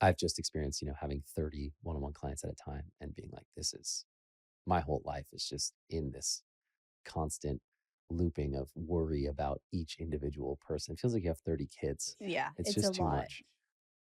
I've just experienced, having 30 one-on-one clients at a time and being like, this is my whole life is just in this constant looping of worry about each individual person. It feels like you have 30 kids. Yeah. It's It's a just too lot. much.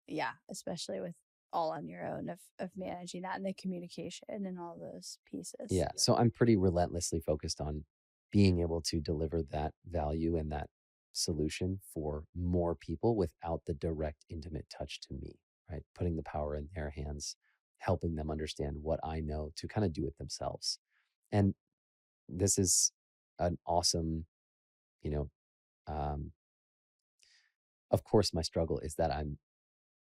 Yeah. Especially with all on your own of managing that and the communication and all those pieces. Yeah. So I'm pretty relentlessly focused on being able to deliver that value and that solution for more people without the direct, intimate touch to me, right? Putting the power in their hands, helping them understand what I know to kind of do it themselves. And this is an awesome, you know, um, of course, my struggle is that I'm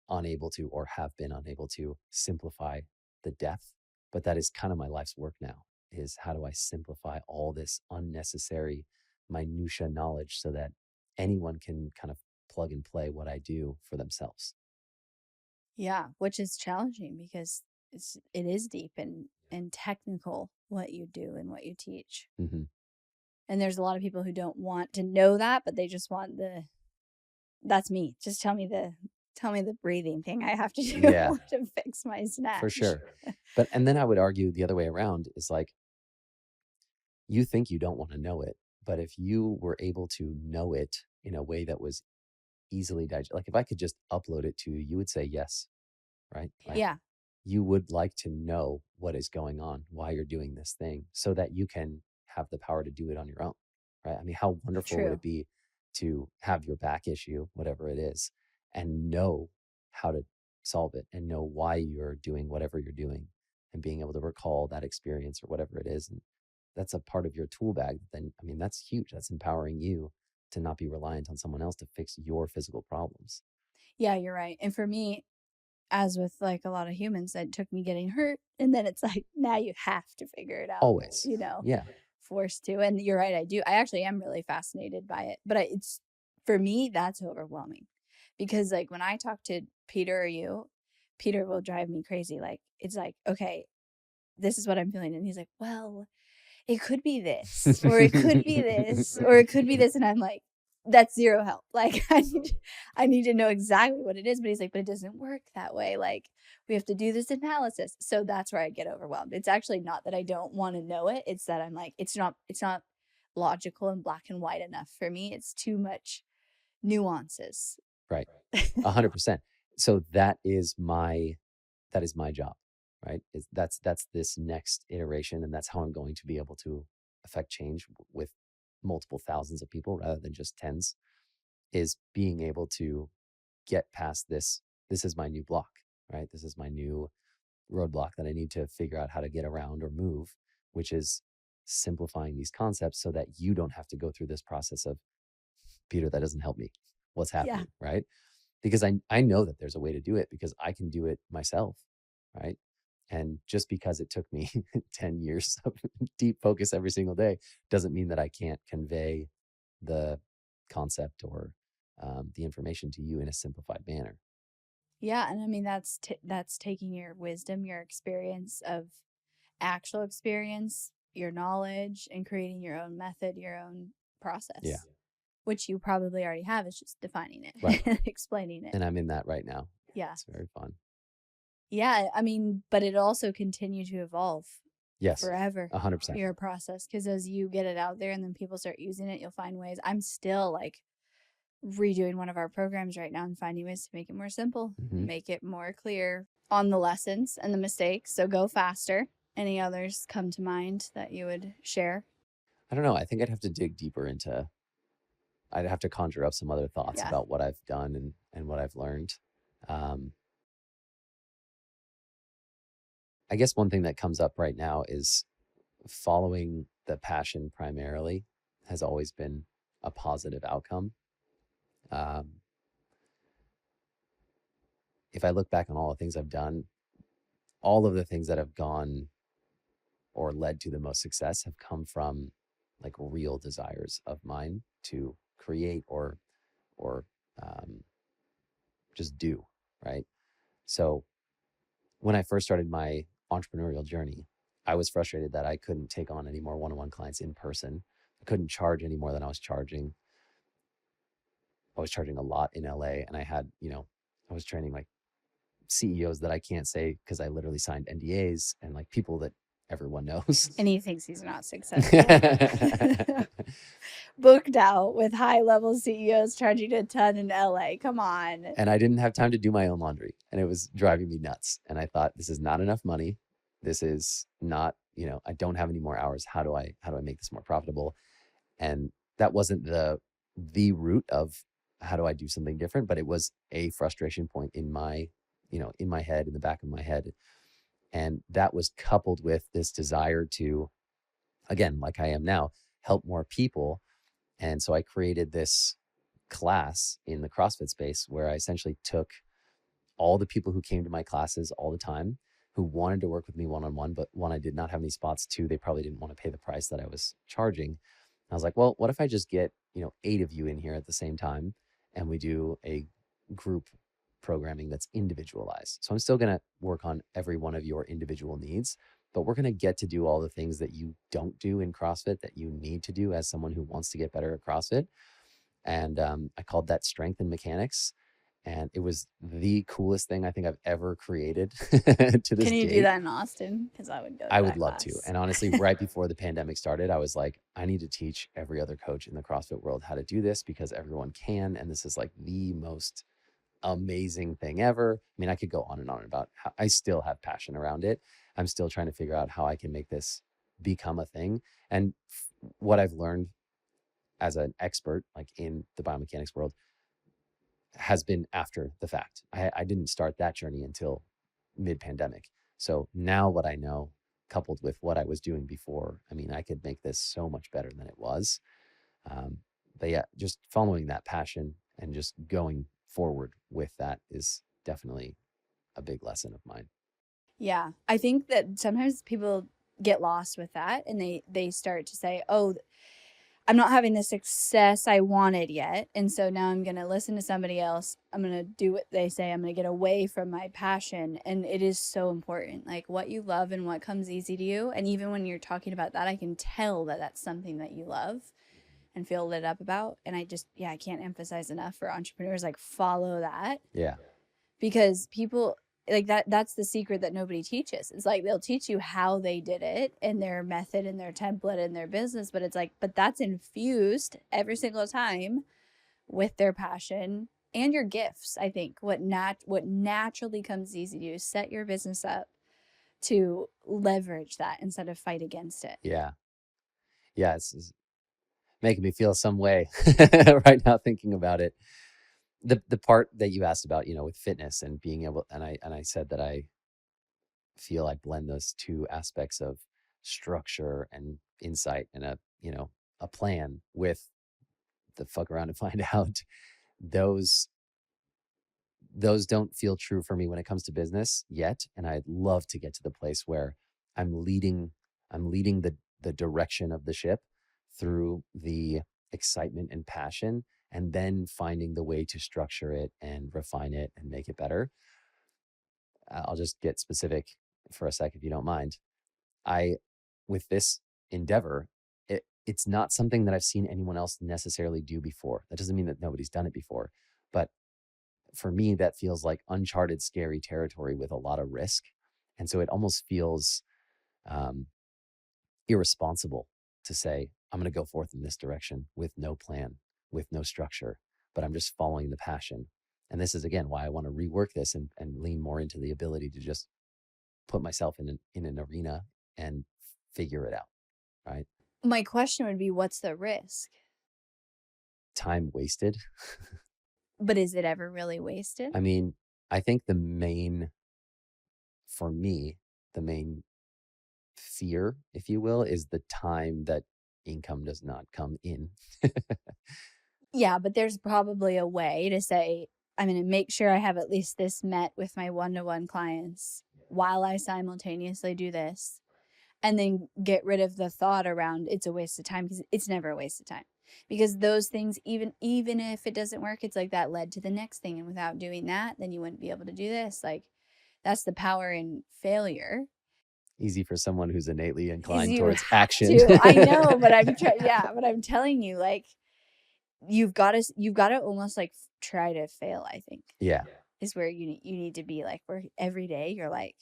unable to or have been unable to simplify the depth, but that is kind of my life's work now is how do I simplify all this unnecessary minutia knowledge so that anyone can kind of plug and play what I do for themselves. Yeah. Which is challenging because it is deep and technical what you do and what you teach. Mm-hmm. And there's a lot of people who don't want to know that, but they just want that's me. Just tell me the breathing thing I have to do Yeah, to fix my for snatch. sure. And then I would argue the other way around is like you think you don't want to know it, but if you were able to know it in a way that was easily digest, like if I could just upload it to you, you would say yes, right? Like Yeah. you would like to know what is going on, why you're doing this thing, so that you can have the power to do it on your own, right? I mean, how wonderful would True. it be to have your back issue, whatever it is, and know how to solve it and know why you're doing whatever you're doing and being able to recall that experience or whatever it is. And that's a part of your tool bag. Then, I mean, that's huge. That's empowering you to not be reliant on someone else to fix your physical problems. Yeah, you're right. And for me, as with like a lot of humans, that took me getting hurt. And then it's like, now you have to figure it out, Always. Yeah. forced to. And you're right. I do. I actually am really fascinated by it. But it's for me, that's overwhelming because like when I talk to Peter or you, Peter will drive me crazy. Like, it's like, okay, this is what I'm feeling. And he's like, well, it could be this, or it could be this, or it could be this. And I'm like, that's zero help. Like, I need to know exactly what it is. But he's like, but it doesn't work that way. Like, we have to do this analysis. So that's where I get overwhelmed. It's actually not that I don't want to know it. It's that I'm like, it's not logical and black and white enough for me. It's too much nuances. Right. 100%. So that is my job, right? That's this next iteration, and that's how I'm going to be able to affect change with multiple thousands of people rather than just tens, is being able to get past this. This is my new block, right? This is my new roadblock that I need to figure out how to get around or move, which is simplifying these concepts so that you don't have to go through this process of, Peter, that doesn't help me. What's Yeah. happening, right? Because I know that there's a way to do it because I can do it myself, right? And just because it took me 10 years of deep focus every single day doesn't mean that I can't convey the concept or the information to you in a simplified manner. Yeah. And I mean, that's taking your wisdom, your experience of actual experience, your knowledge, and creating your own method, your own process. Yeah. Which you probably already have. It's just defining it, Right. explaining it. And I'm in that right now. Yeah. It's very fun. Yeah. I mean, but it also continue to evolve. Yes, forever 100%. your process, because as you get it out there and then people start using it, you'll find ways. I'm still like redoing one of our programs right now and finding ways to make it more simple, Mm-hmm. make it more clear on the lessons and the mistakes. So go faster. Any others come to mind that you would share? I don't know. I think I'd have to dig deeper I'd have to conjure up some other thoughts Yeah. about what I've done and what I've learned. I guess one thing that comes up right now is following the passion primarily has always been a positive outcome. If I look back on all the things I've done, all of the things that have gone or led to the most success have come from like real desires of mine to create or just do, right? So when I first started my entrepreneurial journey, I was frustrated that I couldn't take on any more one-on-one clients in person. I couldn't charge any more than I was charging. I was charging a lot in LA, and I was training like CEOs that I can't say because I literally signed NDAs and like people that everyone knows. And he thinks he's not successful. Booked out with high level CEOs charging a ton in LA. Come on. And I didn't have time to do my own laundry, and it was driving me nuts. And I thought, this is not enough money. This is not, I don't have any more hours. How do I make this more profitable? And that wasn't the root of how do I do something different, but it was a frustration point in my head, in the back of my head. And that was coupled with this desire to, again, like I am now, help more people. And so I created this class in the CrossFit space where I essentially took all the people who came to my classes all the time, who wanted to work with me one-on-one, but one, I did not have any spots. Two, they probably didn't want to pay the price that I was charging. I was like, well, what if I just get, 8 of you in here at the same time and we do a group programming that's individualized. So I'm still going to work on every one of your individual needs, but we're going to get to do all the things that you don't do in CrossFit that you need to do as someone who wants to get better at CrossFit. And I called that strength and mechanics. And it was the coolest thing I think I've ever created to this Can you date. do that in Austin? Because I would go to I would that love class. to. And honestly, right before the pandemic started, I was like, I need to teach every other coach in the CrossFit world how to do this because everyone can. And this is like the most amazing thing ever. I mean, I could go on and on about how I still have passion around it. I'm still trying to figure out how I can make this become a thing. And what I've learned as an expert, like in the biomechanics world, has been after the fact. I didn't start that journey until mid-pandemic. So now what I know, coupled with what I was doing before, I mean, I could make this so much better than it was. But yeah, just following that passion and just going forward with that is definitely a big lesson of mine. Yeah. I think that sometimes people get lost with that and they start to say, oh, I'm not having the success I wanted yet. And so now I'm going to listen to somebody else. I'm going to do what they say. I'm going to get away from my passion. And it is so important, like what you love and what comes easy to you. And even when you're talking about that, I can tell that that's something that you love and feel lit up about. And I can't emphasize enough for entrepreneurs, like follow that. Yeah. Because people like that's the secret that nobody teaches. It's like they'll teach you how they did it and their method and their template and their business, but it's like, but that's infused every single time with their passion and your gifts. I think what naturally comes easy to you, set your business up to leverage that instead of fight against it. Yeah. Yeah. It's making me feel some way right now thinking about it. The part that you asked about, with fitness and being able, and I said that I feel I blend those two aspects of structure and insight and a plan with the fuck around and find out. Those don't feel true for me when it comes to business yet. And I'd love to get to the place where I'm leading the direction of the ship through the excitement and passion, and then finding the way to structure it and refine it and make it better. I'll just get specific for a sec, if you don't mind. With this endeavor, it's not something that I've seen anyone else necessarily do before. That doesn't mean that nobody's done it before, but for me, that feels like uncharted, scary territory with a lot of risk. And so it almost feels irresponsible to say, I'm going to go forth in this direction with no plan, with no structure, but I'm just following the passion. And this is, again, why I want to rework this and lean more into the ability to just put myself in an arena and figure it out, right? My question would be, what's the risk? Time wasted. But is it ever really wasted? I mean, I think for me, the main fear, if you will, is the time that income does not come in. Yeah, but there's probably a way to say, I'm going to make sure I have at least this met with my one-to-one clients while I simultaneously do this, and then get rid of the thought around it's a waste of time, because it's never a waste of time. Because those things, even if it doesn't work, it's like that led to the next thing. And without doing that, then you wouldn't be able to do this. Like, that's the power in failure. Easy for someone who's innately inclined You towards have action. to. I know, but I'm telling you, like, you've got to almost like try to fail, I think. Yeah. Is where you need to be, like, where every day you're like,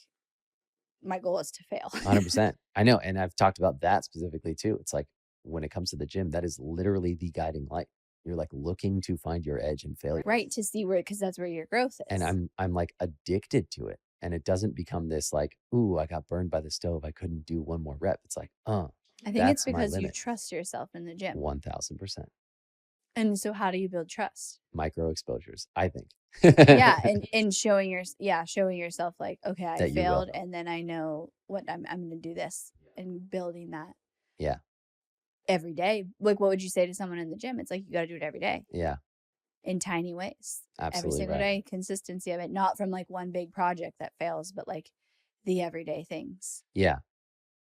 my goal is to fail. 100%. I know. And I've talked about that specifically too. It's like, when it comes to the gym, that is literally the guiding light. You're like looking to find your edge and failure. Right. To see where, because that's where your growth is. And I'm like addicted to it. And it doesn't become this like, ooh, I got burned by the stove, I couldn't do one more rep. It's like, I think it's because you trust yourself in the gym. 1000%. And so how do you build trust? Micro exposures, I think. Yeah, and showing yourself like, okay, I failed, and then I know what I'm going to do this, and building that. Yeah. Every day. Like, what would you say to someone in the gym? It's like, you got to do it every day. Yeah. In tiny ways. Absolutely. Every single day, consistency of it, not from like one big project that fails, but like the everyday things. Yeah.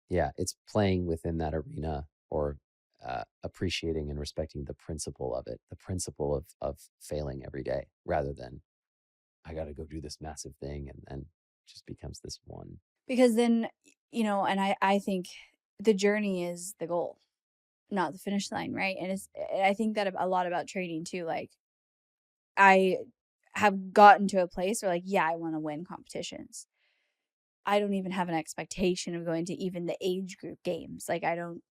Yeah. It's playing within that arena, or appreciating and respecting the principle of it, the principle of failing every day, rather than I got to go do this massive thing, and then it just becomes this one. Because then, and I think the journey is the goal, not the finish line, right? And I think that a lot about training too. Like, I have gotten to a place where, like, yeah, I want to win competitions. I don't even have an expectation of going to even the age group games. Like, I don't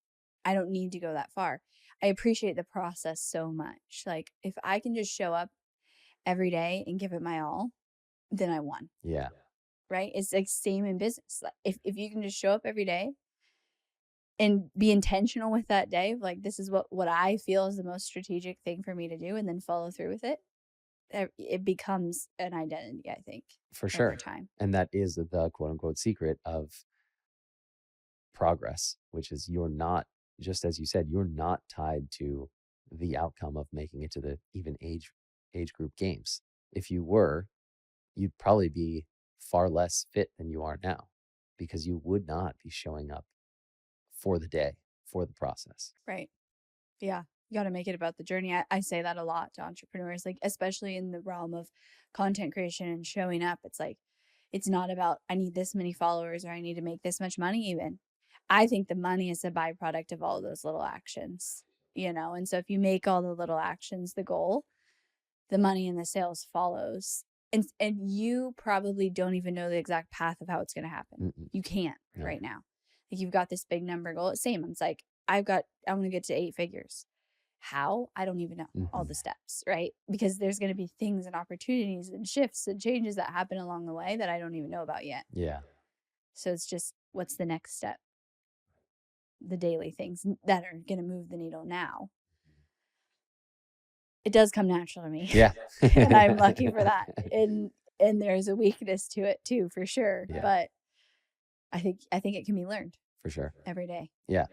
need to go that far. I appreciate the process so much. Like, if I can just show up every day and give it my all, then I won. Yeah. Right? It's like same in business. If you can just show up every day and be intentional with that day, like, this is what I feel is the most strategic thing for me to do, and then follow through with it, it becomes an identity, I think. For sure. Over time. And that is the quote unquote secret of progress, which is, you're not, just as you said, you're not tied to the outcome of making it to the even age group games. If you were, you'd probably be far less fit than you are now, because you would not be showing up for the day, for the process. Right. Yeah. You got to make it about the journey. I say that a lot to entrepreneurs, like, especially in the realm of content creation and showing up. It's like, it's not about, I need this many followers, or I need to make this much money even. I think the money is a byproduct of all of those little actions, And so if you make all the little actions the goal, the money and the sales follows. And you probably don't even know the exact path of how it's going to happen. Mm-mm. You can't right now. Like, you've got this big number goal. Same. It's like, I want to get to 8 figures. How? I don't even know all the steps, right? Because there's going to be things and opportunities and shifts and changes that happen along the way that I don't even know about yet. Yeah. So it's just, what's the next step? The daily things that are going to move the needle now. It does come natural to me. Yeah. And I'm lucky for that. And there's a weakness to it too, for sure. Yeah. But I think it can be learned. For sure. Every day. Yeah.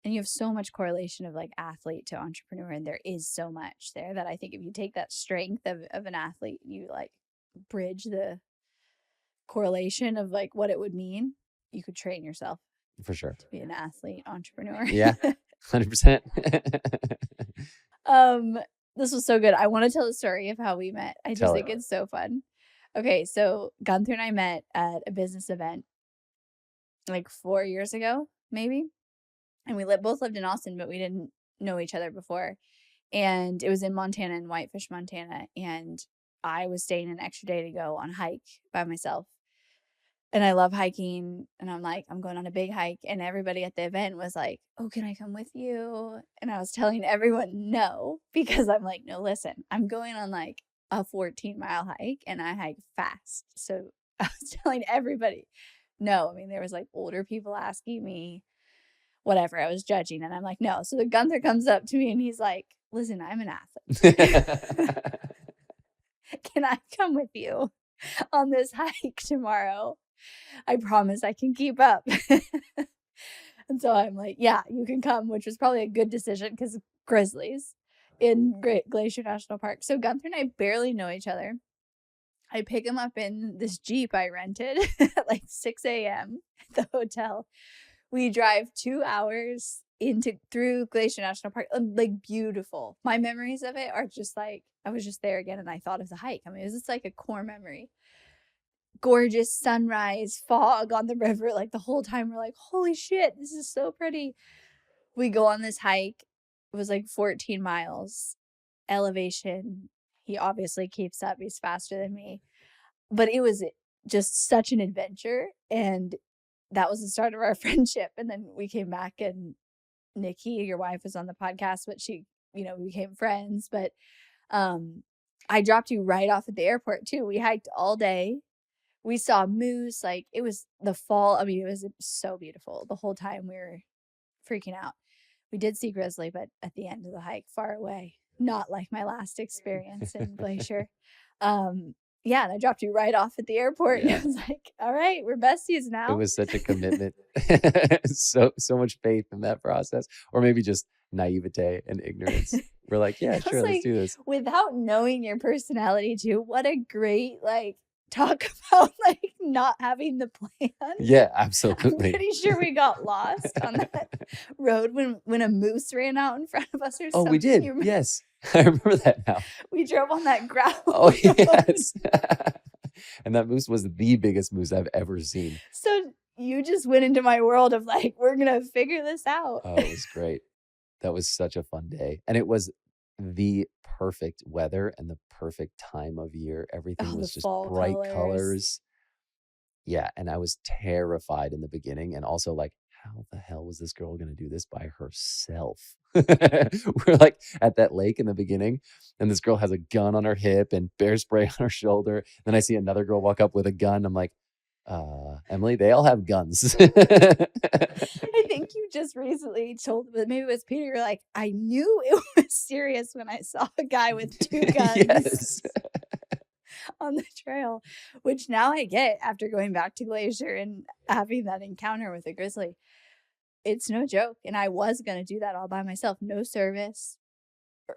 And you have so much correlation of like athlete to entrepreneur, and there is so much there that I think if you take that strength of an athlete, you like bridge the correlation of like what it would mean, you could train yourself. For sure. To be an athlete entrepreneur. Yeah. 100%. This was so good. I want to tell the story of how we met. I just think it's so fun. Okay, so Gunther and I met at a business event like 4 years ago, maybe. And we both lived in Austin, but we didn't know each other before. And it was in Montana, in Whitefish, Montana. And I was staying an extra day to go on a hike by myself. And I love hiking, and I'm like, I'm going on a big hike, and everybody at the event was like, "Oh, can I come with you?" And I was telling everyone no, because I'm like, "No, listen, I'm going on like a 14-mile hike and I hike fast." So I was telling everybody no. I mean, there was like older people asking me, whatever. I was judging, and I'm like, "No." So the Gunther comes up to me and he's like, "Listen, I'm an athlete. Can I come with you on this hike tomorrow? I promise I can keep up." And so I'm like, "Yeah, you can come," which was probably a good decision because grizzlies in Great Glacier National Park. So Gunther and I barely know each other. I pick him up in this Jeep I rented at like 6 a.m. at the hotel. We drive 2 hours through Glacier National Park, like beautiful. My memories of it are just like I was just there again and I thought of the hike. I mean, it was just like a core memory. Gorgeous sunrise, fog on the river, like the whole time we're like, holy shit, this is so pretty. We go on this hike. It was like 14 miles elevation. He obviously keeps up. He's faster than me. But it was just such an adventure. And that was the start of our friendship. And then we came back and Nikki, your wife, was on the podcast, but she, we became friends. But I dropped you right off at the airport too. We hiked all day. We saw moose, like it was the fall. I mean, it was so beautiful. The whole time we were freaking out. We did see grizzly, but at the end of the hike, far away. Not like my last experience in Glacier. Yeah, and I dropped you right off at the airport. Yeah. I was like, all right, we're besties now. It was such a commitment. so much faith in that process, or maybe just naivete and ignorance. We're like, yeah, sure, let's do this. Without knowing your personality too, what a great talk about not having the plan. Yeah, absolutely. I'm pretty sure we got lost on that road when a moose ran out in front of us or something. Oh, we did. Yes. I remember that now. We drove on that gravel. Oh, yes. And that moose was the biggest moose I've ever seen. So you just went into my world of we're going to figure this out. Oh, it was great. That was such a fun day. And it was the perfect weather and the perfect time of year. Everything was just bright colors. Yeah. And I was terrified in the beginning. And also how the hell was this girl going to do this by herself? We're at that lake in the beginning, and this girl has a gun on her hip and bear spray on her shoulder. Then I see another girl walk up with a gun. I'm like, Emily, they all have guns. I think you just recently told, maybe it was Peter, you're like, I knew it was serious when I saw a guy with 2 guns. Yes. On the trail, which now I get after going back to Glacier and having that encounter with a grizzly. It's no joke. And I was going to do that all by myself. No service.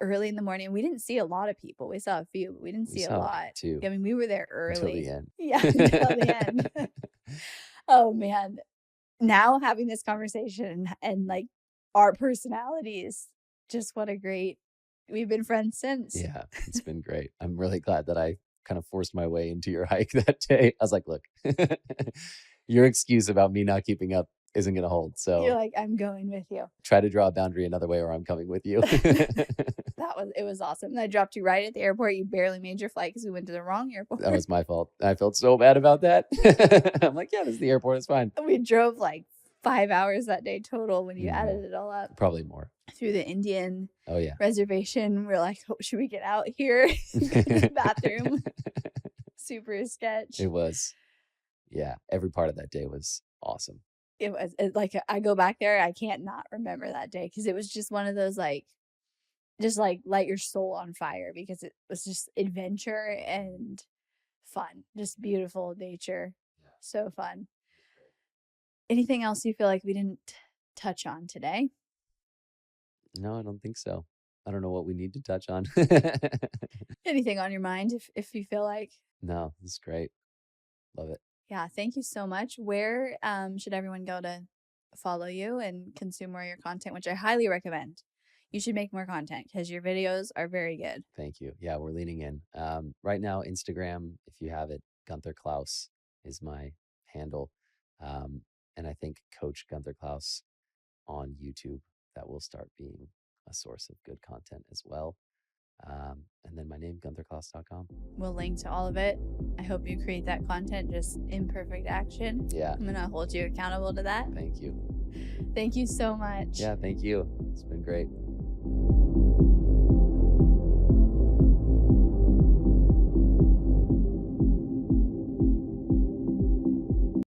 Early in the morning. We didn't see a lot of people. We saw a few, but we didn't see a lot. Too. I mean, we were there early. Until the end. Yeah, until the end. Oh, man. Now having this conversation and our personalities, just what a great, we've been friends since. Yeah, it's been great. I'm really glad that I kind of forced my way into your hike that day. I was like, look, your excuse about me not keeping up isn't going to hold. So you're like, I'm going with you. Try to draw a boundary another way or I'm coming with you. It was awesome. And I dropped you right at the airport. You barely made your flight because we went to the wrong airport. That was my fault. I felt so bad about that. I'm like, yeah, this is the airport. It's fine. We drove 5 hours that day total when you added it all up. Probably more. Through the Indian reservation. We're like, oh, should we get out here? Go to the bathroom. Super sketch. It was. Yeah. Every part of that day was awesome. It was I go back there. I can't not remember that day because it was just one of those just light your soul on fire because it was just adventure and fun. Just beautiful nature. So fun. Anything else you feel like we didn't touch on today? No, I don't think so. I don't know what we need to touch on. Anything on your mind if you feel like? No, this is great. Love it. Yeah, thank you so much. Where should everyone go to follow you and consume more of your content, which I highly recommend? You should make more content because your videos are very good. Thank you. Yeah, we're leaning in. Right now, Instagram, if you have it, Gunther Klaus is my handle. And I think Coach Gunther Klaus on YouTube, that will start being a source of good content as well. And then my name, GuntherKlaus.com. We'll link to all of it. I hope you create that content, just imperfect action. Yeah. I'm going to hold you accountable to that. Thank you. Thank you so much. Yeah, thank you. It's been great.